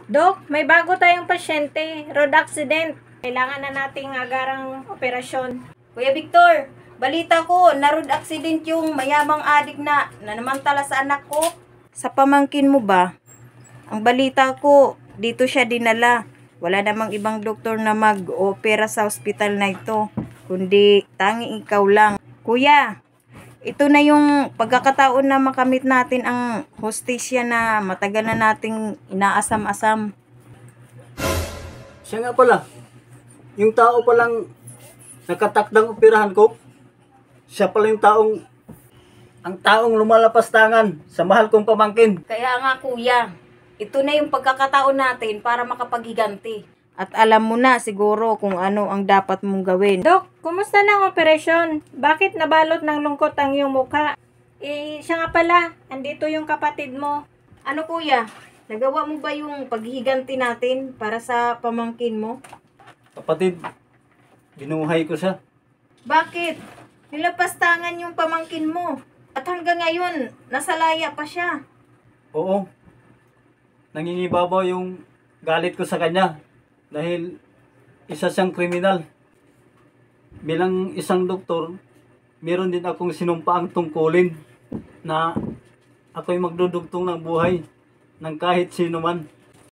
Dok, may bago tayong pasyente, road accident. Kailangan na nating agarang operasyon. Kuya Victor, balita ko na road accident yung mayamang adik na nanamantala sa anak ko. Sa pamangkin mo ba? Ang balita ko, dito siya dinala. Wala namang ibang doktor na mag-opera sa ospital na ito, kundi tanging ikaw lang. Kuya, ito na yung pagkakataon na makamit natin ang hostesya na matagal na nating inaasam-asam. Siya nga pala, yung tao palang nakatakdang operahan ko, siya pala yung taong lumalapas tangan sa mahal kong pamangkin. Kaya nga kuya, ito na yung pagkakataon natin para makapaghiganti. At alam mo na siguro kung ano ang dapat mong gawin. Dok, kumusta na ang operasyon? Bakit nabalot ng lungkot ang iyong mukha? Siya nga pala, andito yung kapatid mo. Ano kuya, nagawa mo ba yung paghiganti natin para sa pamangkin mo? Kapatid, binuhay ko siya. Bakit? Nilapastangan yung pamangkin mo. At hanggang ngayon, nasalaya pa siya. Oo, nangingibabaw yung galit ko sa kanya dahil isa siyang kriminal. Bilang isang doktor, meron din akong sinumpaang tungkulin na ako'y magdudugtong ng buhay ng kahit sino man.